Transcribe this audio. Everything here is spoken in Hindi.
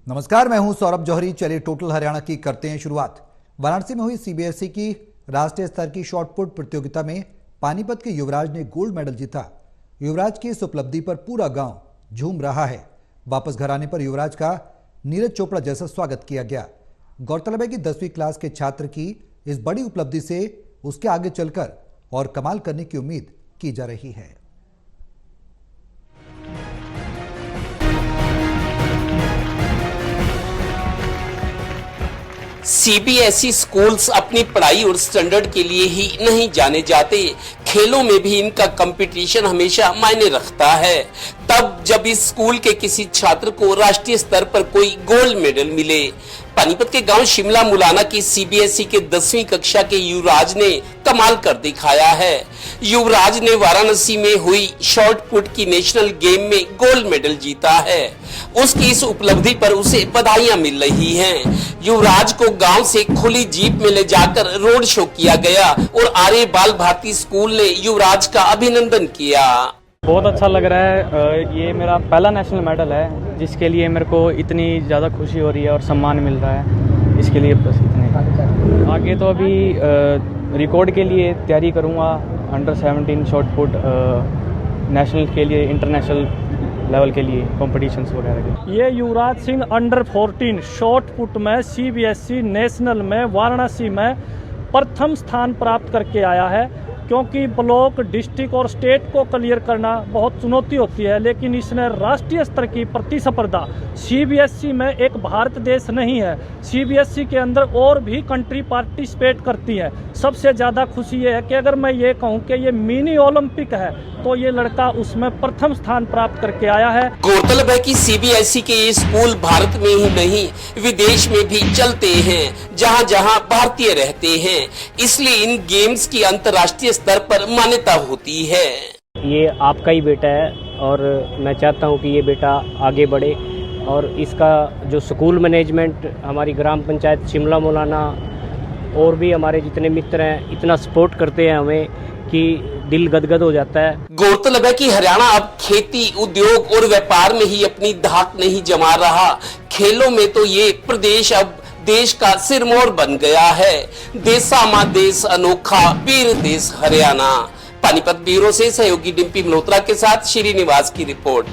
नमस्कार, मैं हूं सौरभ जौहरी। चलिए टोटल हरियाणा की करते हैं शुरुआत। वाराणसी में हुई सीबीएसई की राष्ट्रीय स्तर की शॉटपुट प्रतियोगिता में पानीपत के युवराज ने गोल्ड मेडल जीता। युवराज की इस उपलब्धि पर पूरा गांव झूम रहा है। वापस घर आने पर युवराज का नीरज चोपड़ा जैसा स्वागत किया गया। गौरतलब है कि 10वीं क्लास के छात्र की इस बड़ी उपलब्धि से उसके आगे चलकर और कमाल करने की उम्मीद की जा रही है। सीबीएसई स्कूल्स अपनी पढ़ाई और स्टैंडर्ड के लिए ही नहीं जाने जाते, खेलों में भी इनका कंपटीशन हमेशा मायने रखता है। तब जब इस स्कूल के किसी छात्र को राष्ट्रीय स्तर पर कोई गोल्ड मेडल मिले। पानीपत के गांव शिमला मुलाना की सीबीएसई के 10वीं कक्षा के युवराज ने कमाल कर दिखाया है। युवराज ने वाराणसी में हुई शॉट पुट की नेशनल गेम में गोल्ड मेडल जीता है। उसकी इस उपलब्धि पर उसे बधाइयां मिल रही हैं। युवराज को गांव से खुली जीप में ले जाकर रोड शो किया गया और आर्य बाल भारती स्कूल ने युवराज का अभिनंदन किया। बहुत अच्छा लग रहा है। ये मेरा पहला नेशनल मेडल है, जिसके लिए मेरे को इतनी ज़्यादा खुशी हो रही है और सम्मान मिल रहा है। इसके लिए बस इतने। आगे तो अभी रिकॉर्ड के लिए तैयारी करूँगा, अंडर 17 शॉट पुट नेशनल के लिए, इंटरनेशनल लेवल के लिए कॉम्पिटिशन्स वगैरह के। ये Yuvraj Singh under 14 shot put में सीबीएसई नेशनल में वाराणसी में प्रथम स्थान प्राप्त करके आया है। क्योंकि ब्लॉक, डिस्ट्रिक्ट और स्टेट को क्लियर करना बहुत चुनौती होती है, लेकिन इसने राष्ट्रीय स्तर की प्रतिस्पर्धा, सीबीएसई में एक भारत देश नहीं है, सीबीएसई के अंदर और भी कंट्री पार्टिसिपेट करती है। सबसे ज़्यादा खुशी ये है कि अगर मैं ये कहूँ कि ये मिनी ओलंपिक है तो ये लड़का उसमें प्रथम स्थान प्राप्त करके आया है। गौरतलब है कि सीबीएसई के ये स्कूल भारत में ही नहीं विदेश में भी चलते हैं, जहां जहां भारतीय रहते हैं। इसलिए इन गेम्स की अंतर्राष्ट्रीय स्तर पर मान्यता होती है। ये आपका ही बेटा है और मैं चाहता हूं कि ये बेटा आगे बढ़े और इसका जो स्कूल मैनेजमेंट, हमारी ग्राम पंचायत शिमला मुलाना और भी हमारे जितने मित्र हैं, इतना सपोर्ट करते हैं हमें कि दिल गदगद हो जाता है। गौरतलब है कि हरियाणा अब खेती, उद्योग और व्यापार में ही अपनी धाक नहीं जमा रहा। खेलों में तो ये प्रदेश अब देश का सिरमौर बन गया है। देसा मां देश अनोखा, वीर देश हरियाणा। पानीपत ब्यूरो से सहयोगी डिम्पी मल्होत्रा के साथ श्रीनिवास की रिपोर्ट।